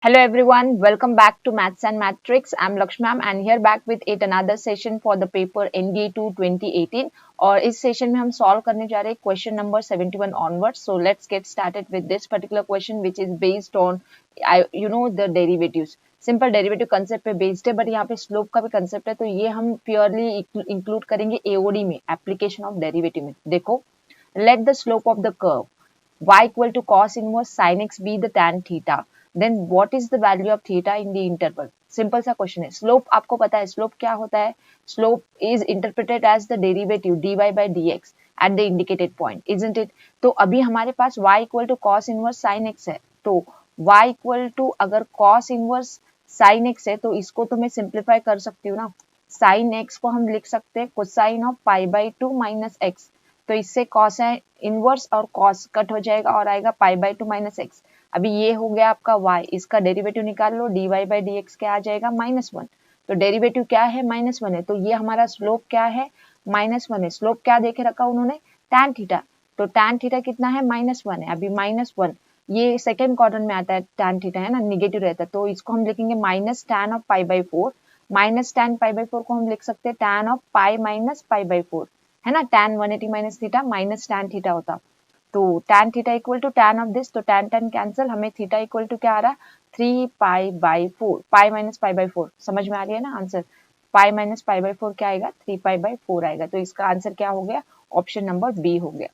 Hello everyone, welcome back to Maths and Matrix. I'm Lakshmi ma'am and here back with yet another session for the paper NDA2 2018 और इस session में हम solve करने जा रहे हैं question number 71 onwards. So let's get started with this particular question which is based on the derivatives. Simple derivative concept पे based है बट यहाँ पे स्लोप का भी कंसेप्ट है तो ये हम प्योरली इंक्लूड करेंगे एओडी में एप्लीकेशन ऑफ डेरिवेटिव में. देखो, let the slope of the curve y equal to cos inverse sin x be the tan theta, then what is the value of theta in the interval. Simple सा question है. Slope आपको पता है slope क्या होता है. Slope is interpreted as the derivative dy by dx at the indicated point, isn't it? तो अभी हमारे पास y equal to cos inverse sin x है तो y equal to अगर cos inverse sin x है तो इसको तो मैं सिंप्लीफाई कर सकती हूँ ना. sin x को हम लिख सकते हैं cosine of pi by two minus x, तो इससे कॉस है इनवर्स और कॉस कट हो जाएगा और आएगा pi by two minus x. अभी ये हो गया आपका y, इसका डेरिवेटिव निकाल लो dy बाई डी एक्स क्या आ जाएगा -1. तो डेरिवेटिव क्या है -1 है तो ये हमारा स्लोप क्या है -1 है. स्लोप क्या देखे रखा उन्होंने tan थीटा, तो tan थीटा कितना है -1 है. अभी -1 ये सेकेंड क्वाड्रेंट में आता है tan थीटा है ना, निगेटिव रहता है तो इसको हम लिखेंगे minus tan of pi by four. Minus tan pi by four को हम लिख सकते हैं tan of pi minus pi by four है ना. tan 180 minus theta minus tan theta होता तो tan theta equal to tan of this, तो tan tan कैंसिल, हमें थीटा इक्वल टू क्या आ रहा है 3 pi by 4, pi minus pi by 4. समझ में आ रही है ना answer. Pi minus pi by 4 क्या आएगा 3 पाई बाई 4 आएगा. तो इसका आंसर क्या हो गया ऑप्शन नंबर बी हो गया.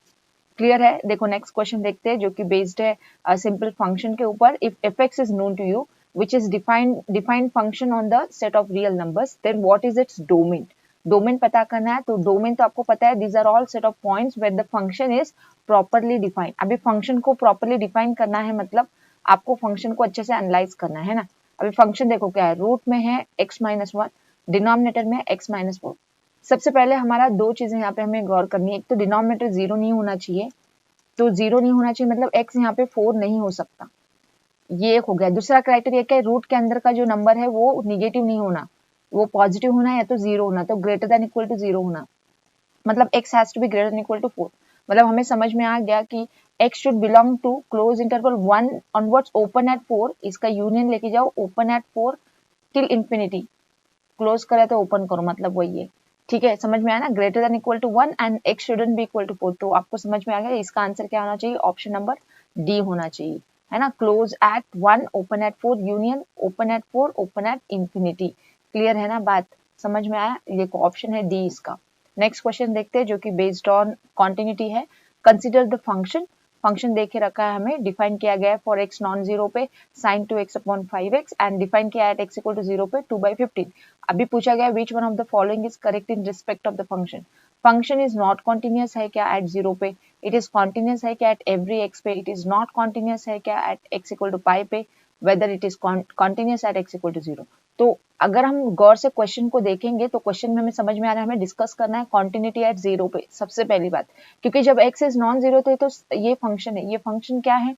क्लियर है. देखो नेक्स्ट क्वेश्चन देखते हैं जो कि बेस्ड है सिंपल फंक्शन के ऊपर. If f x is known to you which is defined function on the set of real numbers, then what is its domain. Domain पता करना है तो डोमेन तो आपको पता है these are all set of points where the function is properly defined. अभी function को प्रॉपरली डिफाइन करना है मतलब आपको फंक्शन को अच्छे से एनालाइज करना है ना. अभी फंक्शन देखो क्या है, रूट में है x-1, डिनोमिनेटर में x-4. सबसे पहले हमारा दो चीजें यहाँ पे हमें गौर करनी है. एक तो डिनोमिनेटर जीरो नहीं होना चाहिए, तो जीरो नहीं होना चाहिए मतलब x यहाँ पे 4 नहीं हो सकता, ये एक हो गया. दूसरा क्राइटेरिया क्या है, रूट के अंदर का जो नंबर है वो निगेटिव नहीं होना, वो पॉजिटिव होना या तो जीरो होना, तो greater than equal to zero होना, मतलब x has to be greater than equal to 4. मतलब हमें समझ में आ गया कि x should belong to closed interval 1 onwards open at 4. इसका यूनियन लेके जाओ open at 4 till infinity, close करे तो ओपन करो, मतलब वही है. ठीक है, समझ में आया ना. Greater than equal to 1 and x shouldn't be equal to 4. तो आपको समझ में आ गया इसका आंसर क्या होना चाहिए, ऑप्शन नंबर डी होना चाहिए है ना. Close eight 1 open at 4 union open at 4 open at infinity. Clear है ना बात, समझ में आया. ये ऑप्शन है डी इसका. नेक्स्ट क्वेश्चन देखते हैं जो कि बेस्ड ऑन कॉन्टिन्यूटी है. Consider the function. फंक्शन देखे रखा है हमें, डिफाइन किया गया है फॉर x नॉन जीरो पे sin 2x upon 5x and define किया है एट x इक्वल टू 0 पे 2/15. अभी पूछा गया which one of the following is correct in respect of the function. Function is not continuous है क्या एट 0 पे, इट इज कॉन्टिन्यूअस है क्या एट एवरी x पे, इट इज नॉट कॉन्टिन्यूअस है क्या at x equal to pi पे, whether it is continuous at x equal to 0. तो अगर हम गौर से क्वेश्चन को देखेंगे तो क्वेश्चन में हमें समझ में आ रहा है हमें डिस्कस करना है कॉन्टिन्यूटी एट 0 पे सबसे पहली बात, क्योंकि जब x इज नॉन जीरो तो ये फंक्शन है, ये फंक्शन क्या है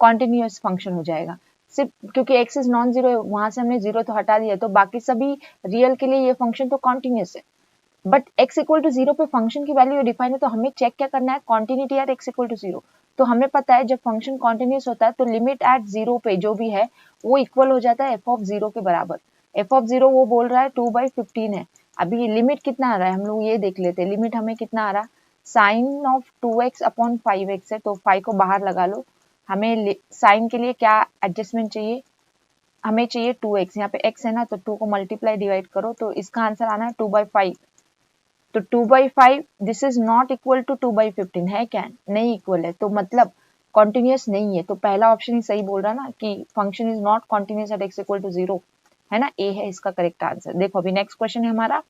कॉन्टिन्यूअस फंक्शन हो जाएगा. सिर्फ क्योंकि x इज नॉन जीरो वहां से हमने जीरो तो हटा दिया तो बाकी सभी रियल के लिए ये फंक्शन तो कॉन्टिन्यूअस है. बट x इक्वल टू 0 पे फंक्शन की वैल्यू डिफाइन है तो हमें चेक क्या करना है continuity at x equal to 0. तो हमें पता है जब फंक्शन कॉन्टिन्यूअस होता है तो लिमिट एट 0 पे जो भी है वो इक्वल हो जाता है f ऑफ 0 के बराबर. f ऑफ 0 वो बोल रहा है 2/15 है. अभी लिमिट कितना आ रहा है हम लोग ये देख लेते हैं. लिमिट हमें कितना आ रहा है sign of 2x upon 5x है, तो 5 को बाहर लगा लो. हमें साइन के लिए क्या एडजस्टमेंट चाहिए, हमें चाहिए 2x. यहाँ पे x है ना तो 2 को मल्टीप्लाई डिवाइड करो तो इसका आंसर आना है 2/5. तो 2/5 this is not equal to 2/15 है क्या, नहीं इक्वल है, तो मतलब कॉन्टिन्यूअस नहीं है. तो पहला ऑप्शन ही सही बोल रहा ना कि function is not continuous at x equal to 0 है ना. ए है इसका करेक्ट आंसर. देखो अभी नेक्स्ट क्वेश्चन है हमारा.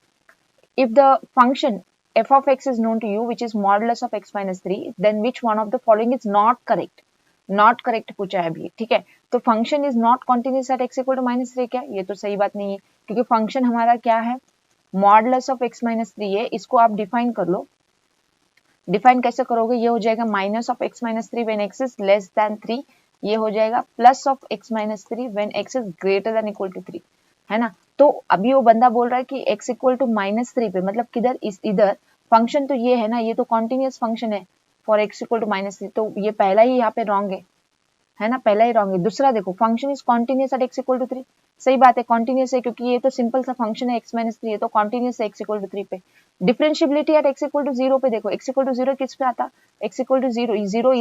If the function f of x is known to you which is modulus of x minus 3 then which one of the following is not correct. Not correct पूछा है अभी, ठीक है. तो function is not continuous at x equal to -3 क्या, ये तो सही बात नहीं है क्योंकि फंक्शन हमारा क्या है मॉडुलस ऑफ x माइनस 3 है. इसको आप डिफाइन कर लो. डिफाइन कैसे करोगे, ये हो जाएगा minus of x minus 3 when x is less than 3, ये हो जाएगा plus of x minus 3 when x is greater than equal to 3 है ना. तो अभी वो बंदा बोल रहा है कि x इक्वल टू -3 पे मतलब किधर इधर फंक्शन तो ये है ना, ये तो कॉन्टिन्यूअस फंक्शन है फॉर x इक्वल टू -3, तो ये पहला ही यहाँ पे रॉन्ग है. है ना, पहला ही रॉन्ग है। दूसरा देखो, function is continuous at x equal to 3, सही बात है, कॉन्टिन्यूस है क्योंकि ये तो सिंपल सा फंक्शन है x माइनस 3 है, तो कॉन्टिन्यूस है x इक्वल टू 3 पे। Differentiability at x equal to 0 पे देखो, x इक्वल टू 0 किस पे आता, x इक्वल टू 0, 0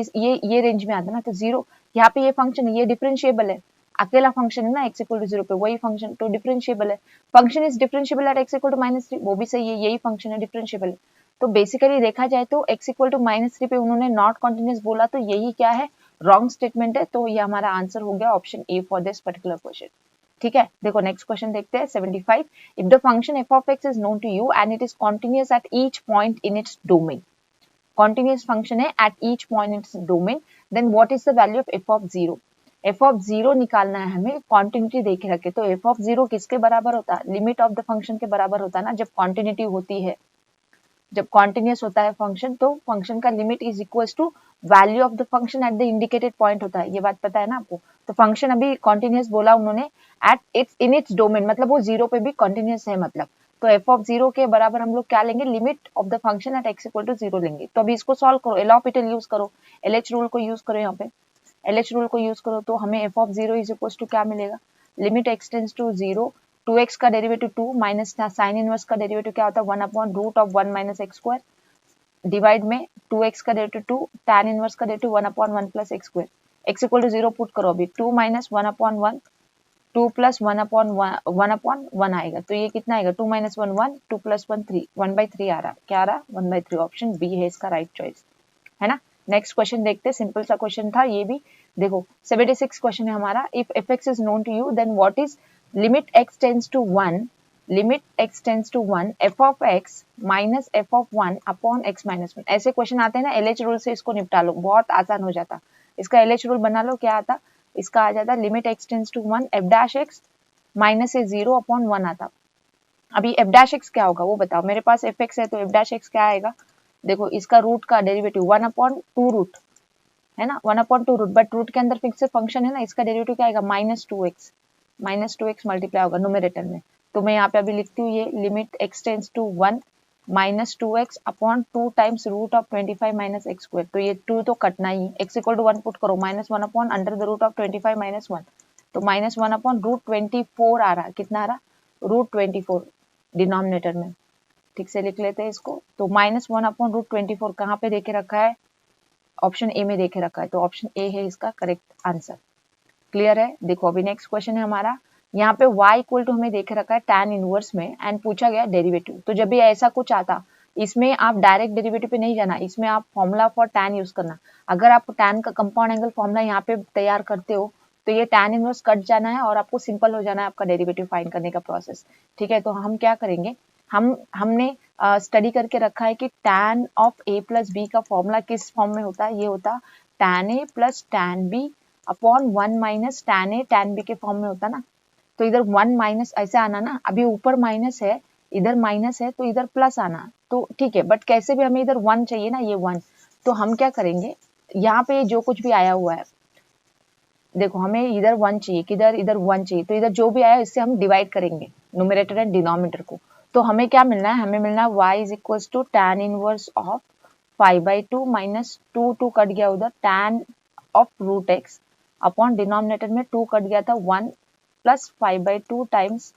ये रेंज में आता ना, तो 0 यहाँ पे ये फंक्शन ये डिफरेंशिएबल है, अकेला फंक्शन है ना x इक्वल टू 0 पे, वही फंक्शन तो डिफरेंशिएबल है। Function is differentiable at x equal to minus 3, वो भी सही है, यही फंक्शन है, डिफरेंशिएबल है। तो बेसिकली देखा जाए तो x इक्वल टू माइनस 3 पे उन्होंने नॉट कॉन्टिन्यूस बोला, तो यही क्या है, रॉन्ग स्टेटमेंट है। तो ये हमारा आंसर हो गया option A for this particular question. ठीक है, देखो नेक्स्ट क्वेश्चन देखते हैं 75। If the function f of x is known to you and it is continuous at each point in its domain, continuous function है at each point in its domain, then what is the value of f of 0? f of 0 निकालना है हमें, continuity देखे रखे, तो f of 0 किसके बराबर होता है, लिमिट ऑफ द फंक्शन के बराबर होता है ना, जब कॉन्टिन्यूटी होती है, जब कॉन्टिन्यूस होता है फंक्शन, तो फंक्शन का limit is equal to value of the function at the indicated point होता है, ये बात पता है ना आपको। तो फंक्शन अभी कॉन्टिन्यूस बोला उन्होंने at it's in its domain, मतलब वो 0 पे भी कॉन्टिन्यूस है, मतलब तो f ऑफ 0 के बराबर हम लोग क्या लेंगे, limit of the function at x equal to 0 लेंगे। तो अभी इसको सॉल्व करो, एल'होपिटल यूज करो, LH रूल को यूज करो, यहाँ पे LH रूल को यूज करो, तो हमें f of 0 is equal to क्या मिलेगा, limit x tends to 0, 2x का डेरिवेटिव 2 माइनस साइन इनवर्स का डेरिवेटिव क्या होता है 1 upon root of 1 minus x square, divide में 2x का डेरिवेटिव 2, tan इनवर्स का derivative 1 upon 1 plus x square, x equal to 0 put करो, अभी 2 माइनस 1 अपॉन 1, 2 प्लस 1 अपॉन 1 आएगा, तो ये कितना आएगा, 2 माइनस 1 1, 2 प्लस 1 3, 1/3 आ रहा, क्या आ रहा 1/3, ऑप्शन बी है इसका राइट चॉइस, है ना। नेक्स्ट क्वेश्चन देखते हैं, सिंपल सा क्वेश्चन था ये भी, देखो 76 क्वेश्चन है हमारा। If fx is known to you then what is limit x tends to 1, limit x tends to 1 f of x minus f of 1 upon x minus 1। ऐसे क्वेश्चन आते हैं ना, LH रूल से इसको निपटा लो, बहुत आसान हो जाता। इसका LH रूल बना लो, क्या आता, इसका आ जाता limit x tends to 1 f dash x minus से 0 अपॉन 1 आता। अभी f डैश x क्या होगा वो बताओ, मेरे पास fx है तो f डैश x क्या आएगा, देखो इसका रूट का डेरिवेटिव 1 अपॉन 2 रूट है ना, 1 अपॉन 2 रूट, बट रूट के अंदर फिक्स फंक्शन है ना, इसका डेरिवेटिव क्या आएगा माइनस 2x मल्टीप्लाई होगा न्यूमरेटर में। तो मैं यहाँ पे अभी लिखती हूँ ये limit x tends to 1 minus 2x upon 2 times root of 25 minus x square, तो ये 2 तो कटना ही, x इक्वल टू 1 पुट करो, minus 1 upon under the root of 25 minus 1, तो माइनस 1 अपॉन रूट 24 आ रहा, कितना आ रहा, रूट 24 डिनोमिनेटर में, ठीक से लिख लेते हैं इसको। तो माइनस 1 अपॉन रूट 24 कहाँ पे देके रखा है, ऑप्शन ए में देखे रखा है, तो ऑप्शन ए है इसका करेक्ट आंसर। क्लियर है, देखो अभी नेक्स्ट क्वेश्चन है हमारा, यहाँ पे y इक्वल टू हमें देखे रखा है tan इनवर्स में एंड पूछा गया डेरिवेटिव। तो जब भी ऐसा कुछ आता, इसमें आप डायरेक्ट डेरिवेटिव पे नहीं जाना, इसमें आप फॉर्मूला फॉर tan यूज करना। अगर आप tan का कंपाउंड एंगल फॉर्मूला यहाँ पे तैयार करते हो तो ये tan इनवर्स कट जाना है और आपको सिंपल हो जाना है आपका डेरिवेटिव फाइंड करने का प्रोसेस। ठीक है, तो हम क्या करेंगे, हमने स्टडी करके रखा है कि tan of a plus b का फॉर्मूला किस फॉर्म में होता है, ये होता tan a plus tan b upon 1 minus tan a tan b के फॉर्म में होता ना। तो इधर 1 माइनस ऐसे आना ना, अभी ऊपर माइनस है इधर माइनस है तो इधर प्लस आना, तो ठीक है, बट कैसे भी हमें इधर 1 चाहिए ना, ये 1, तो हम क्या करेंगे, यहाँ पे जो कुछ भी आया हुआ है, देखो हमें इधर 1 चाहिए, किधर इधर 1 चाहिए, तो इधर जो भी आया इससे हम डिवाइड करेंगे न्यूमरेटर एंड डिनोमिनेटर को। तो हमें क्या मिलना है, हमें मिलना है y is equal to tan inverse of 5/2 minus 2 cut गया उधर tan of root x upon denominator में 2 कट गया था 1 plus 5/2 times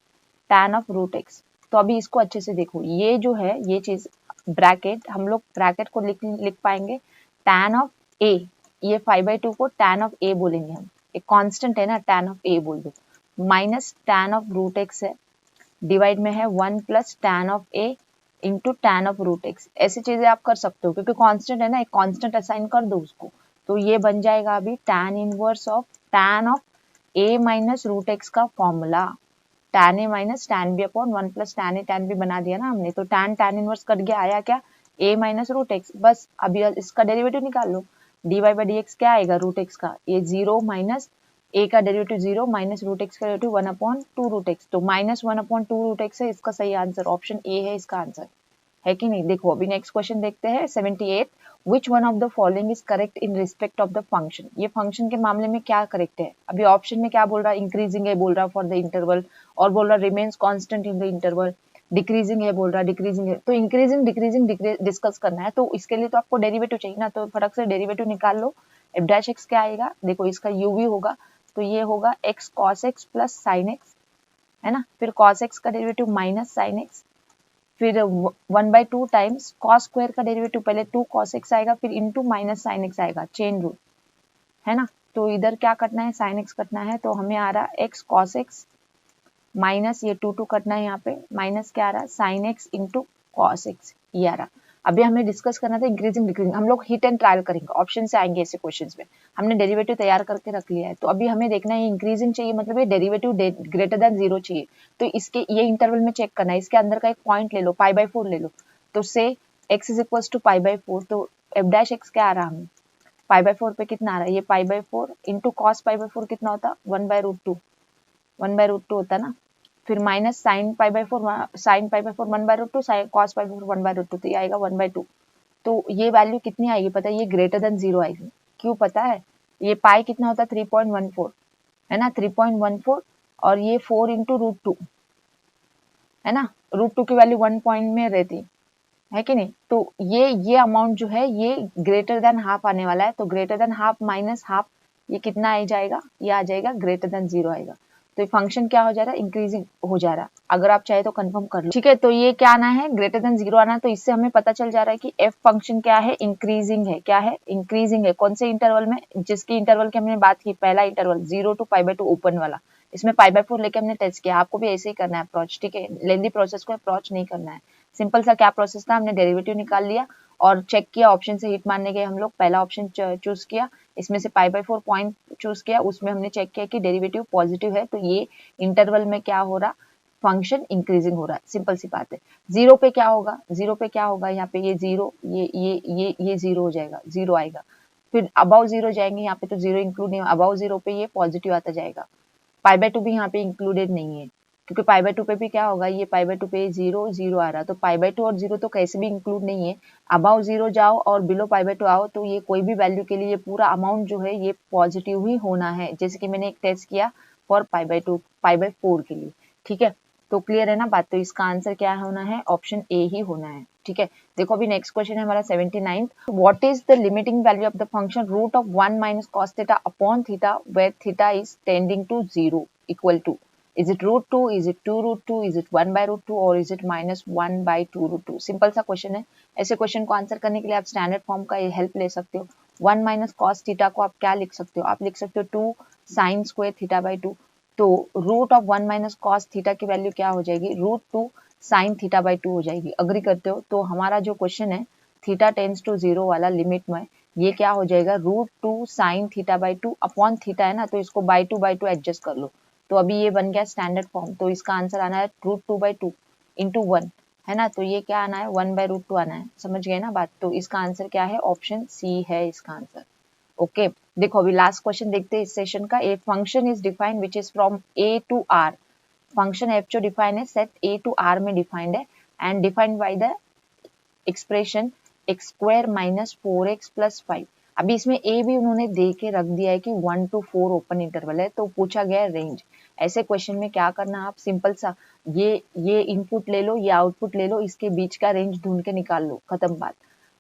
tan of root x। तो अभी इसको अच्छे से देखो, ये जो है ये चीज ब्रैकेट, हम लोग ब्रैकेट को लिख पाएंगे tan ऑफ a, ये 5/2 को tan ऑफ a बोलेंगे हम, एक कांस्टेंट है ना tan ऑफ a बोल दो, minus tan of root x है, डिवाइड में है 1 plus tan of a into tan of root x। ऐसी चीजें आप कर सकते हो क्योंकि कांस्टेंट है ना, एक कांस्टेंट असाइन कर दो उसको, तो ये बन जाएगा अभी tan inverse of tan of a minus root x का formula, tan a minus tan b upon 1 plus tan a tan b बना दिया ना हमने, तो tan इनवर्स कट गया, आया क्या a माइनस रूट x, बस अभी इसका डेरिवेटिव निकाल लो, dy बाई dx क्या आएगा रूट x का, ये 0 माइनस a का डेरिवेटिव 0 माइनस रूट x का डेरिवेटिव 1 अपॉन 2 रूट x, तो माइनस 1 अपॉन 2 रूट x है इसका सही आंसर, ऑप्शन ए है इसका आंसर, है कि नहीं। देखो अभी नेक्स्ट क्वेश्चन देखते हैं 78, which one of the following is correct in respect of the function, ये फंक्शन के मामले में क्या करेक्ट है। अभी ऑप्शन में क्या बोल रहा है, इंक्रीजिंग है बोल रहा फॉर द इंटरवल, और बोल रहा remains constant in the interval, decreasing है बोल रहा, डिक्रीजिंग है, तो इंक्रीजिंग डिक्रीजिंग डिस्कस करना है, तो इसके लिए तो आपको डेरिवेटिव चाहिए ना, तो फटक से डेरिवेटिव निकाल लो, एफ डैश एक्स क्या आएगा, देखो इसका u भी होगा तो ये होगा x cos x plus sine x, है ना, फिर cos x का डेरिवेटिव माइनस साइन एक्स, फिर 1/2 टाइम्स cos स्क्वायर का डेरिवेटिव, पहले 2 cos x आएगा फिर इंटू माइनस साइन एक्स आएगा, चेन रूल, है ना। तो इधर क्या करना है, साइन एक्स कटना है, तो हमें आ रहा x cos x माइनस ये 2 कटना है, यहाँ पे माइनस क्या आ रहा है, sine x into cos x, ये आ रहा। अभी हमें डिस्कस करना था इंक्रीजिंग डिक्रीजिंग, हम लोग हिट एंड ट्रायल करेंगे, ऑप्शन से आएंगे ऐसे क्वेश्चंस में, हमने डेरिवेटिव तैयार करके रख लिया है। तो अभी हमें देखना है इंक्रीजिंग चाहिए, मतलब ये डेरिवेटिव ग्रेटर देन 0 चाहिए, तो इसके ये इंटरवल में चेक करना है, इसके अंदर का एक पॉइंट ले लो, π/4 ले लो, तो से x इज इक्वल टू π/4, तो एफ डैश एक्स क्या आ रहा हमें, π/4 पे कितना आ रहा है, ये π/4 इंटू कॉस π/4 कितना होता, 1/√2, 1/√2 होता ना, फिर minus sine π/4, sine π/4 1/√2, sine cos π/4 1/√2, तो ये आएगा 1/2। तो ये वैल्यू कितनी आएगी पता है, ये ग्रेटर देन 0 आएगी, क्यों पता है, ये पाई कितना होता है 3.14, है ना, 3.14, और ये 4 इंटू √2, है ना, √2 की वैल्यू 1 पॉइंट में रहती है कि नहीं, तो ये अमाउंट जो है ये ग्रेटर देन हाफ आने वाला है, तो greater than half minus half ये कितना आ जाएगा, ये आ जाएगा ग्रेटर देन 0 आएगा। तो ये फंक्शन क्या हो जा रहा है, इंक्रीजिंग हो जा रहा है, अगर आप चाहे तो कंफर्म कर लो, ठीक है। तो ये क्या आना है, ग्रेटर देन 0 आना है, तो इससे हमें पता चल जा रहा है कि एफ फंक्शन क्या है, इंक्रीजिंग है, क्या है, इंक्रीजिंग है, कौन से इंटरवल में, जिसकी इंटरवल की हमने बात की, पहला इंटरवल 0 to π/2 ओपन वाला, इसमें π/4 लेके हमने टेस्ट किया, आपको भी ऐसे ही करना है अप्रोच, ठीक है, लेंदी प्रोसेस को अप्रोच नहीं करना है, सिंपल सा क्या प्रोसेस था, हमने डेरिवेटिव निकाल लिया और चेक किया, ऑप्शन से हिट मारने गए हम लोग, पहला ऑप्शन चूज किया, इसमें से π/4 पॉइंट चूज किया, उसमें हमने चेक किया कि डेरिवेटिव पॉजिटिव है, तो ये इंटरवल में क्या हो रहा, फंक्शन इंक्रीजिंग हो रहा है, सिंपल सी बात है। 0 पे क्या होगा, 0 पे क्या होगा, यहाँ पे ये 0, ये 0 हो जाएगा, 0 आएगा, फिर अबाउ 0 जाएंगे, यहाँ पे तो 0 इंक्लूड नहीं, अबाउ 0 पे ये पॉजिटिव आता जाएगा, π/2 भी यहाँ पे इंक्लूडेड नहीं है, क्योंकि π/2 पे भी क्या होगा, ये π/2 पे 0 0 आ रहा, तो π/2 और 0 तो कैसे भी इंक्लूड नहीं है, अबाउ 0 जाओ और बिलो π/2 आओ, तो ये कोई भी वैल्यू के लिए पूरा अमाउंट जो है ये पॉजिटिव ही होना है, जैसे कि मैंने एक टेस्ट किया फॉर π/4 के लिए, ठीक है। तो क्लियर है ना बात, तो इसका आंसर क्या होना है, ऑप्शन ए ही होना है, ठीक है। देखो अभी नेक्स्ट क्वेश्चन है हमारा 79, what is the limiting value of the function root of 1 minus cos theta upon theta where theta is tending to 0 equal to, is it √2, is it 2√2, is it 1/√2 or is it minus 1/2√2? Simple सा question है, ऐसे question को answer करने के लिए आप standard form का help ले सकते हो। 1 माइनस cos थीटा को आप क्या लिख सकते हो, आप लिख सकते हो 2 साइन स्क्वायर थीटा बाई 2, तो root of 1 minus cos theta की वैल्यू क्या हो जाएगी, √2 साइन थीटा बाई 2 हो जाएगी, अग्री करते हो। तो हमारा जो क्वेश्चन है थीटा टेंड्स टू 0 वाला लिमिट में ये क्या हो जाएगा, √2 sine theta by 2 upon theta है ना, तो इसको बाई 2 एडजस्ट कर लो, तो अभी ये बन गया स्टैंडर्ड फॉर्म, तो इसका आंसर आना है √2/2 इंटू 1, है ना, तो ये क्या आना है 1/√2 आना है, समझ गए ना बात, तो इसका आंसर क्या है, ऑप्शन सी है इसका आंसर। ओके देखो अभी लास्ट क्वेश्चन देखते हैं इस सेशन का, a function is defined which is from A to R, function f जो डिफाइन है सेट ए टू आर में डिफाइंड है and defined by the expression x² minus 4x plus 5। अभी इसमें ए भी उन्होंने दे के रख दिया है कि 1 to 4 ओपन इंटरवल है, तो पूछा गया है रेंज। ऐसे क्वेश्चन में क्या करना, आप सिंपल सा ये इनपुट ले लो, ये आउटपुट ले लो, इसके बीच का रेंज ढूंढ के निकाल लो, खत्म बात।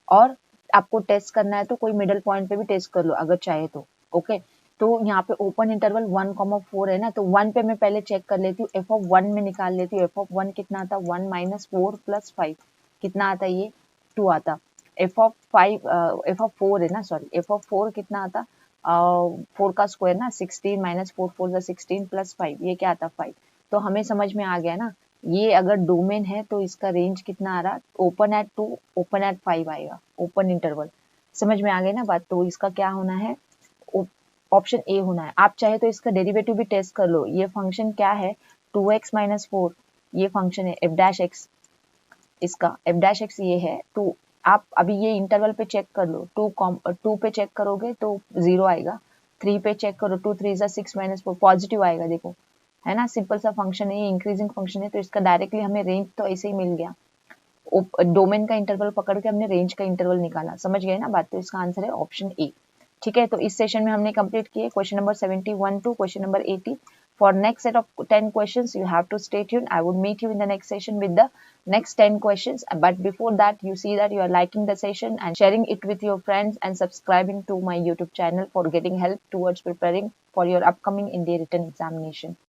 और आपको टेस्ट करना है तो कोई मिडल पॉइंट पे भी टेस्ट कर लो अगर चाहे तो, ओके। तो यहाँ पे ओपन इंटरवल 1,4 है ना, तो 1 पे मैं पहले चेक कर लेती हूँ, f(1) में निकाल लेती हूँ, f(1) कितना आता, 1 माइनस 4 प्लस 5 कितना आता, ये 2 आता, f(4) है ना, सॉरी f(4) कितना आता, 4 का स्क्वायर ना 16 माइनस 4 4 16 प्लस 5 ये क्या आता 5। तो हमें समझ में आ गया ना, ये अगर डोमेन है तो इसका रेंज कितना आ रहा, ओपन एट 2 ओपन एट 5 आएगा, ओपन इंटरवल, समझ में आ गई ना बात। तो इसका क्या होना है, ऑप्शन ए होना है। आप चाहे तो इसका डेरिवेटिव भी टेस्ट कर लो, ये फंक्शन क्या है 2x माइनस 4, ये फंक्शन है एफ डैश एक्स, इसका एफ डैश एक्स ये है, तो आप अभी ये इंटरवल पे चेक कर लो, 2 पे चेक करोगे तो 0 आएगा, 3 पे चेक करो 2 3 6 माइनस 4 पॉजिटिव आएगा, देखो है ना, सिंपल सा फंक्शन है, ये इंक्रीजिंग फंक्शन है, तो इसका डायरेक्टली हमें रेंज तो ऐसे ही मिल गया, डोमेन का इंटरवल पकड़ के हमने रेंज का इंटरवल निकाला, समझ गए ना बात। तो इसका आंसर है ऑप्शन ए, ठीक है। तो इस सेशन में हमने कंप्लीट किए question number 71 to question number 80। For next set of 10 questions, you have to stay tuned. I would meet you in the next session with the next 10 questions. But before that, you see that you are liking the session and sharing it with your friends and subscribing to my YouTube channel for getting help towards preparing for your upcoming India written examination.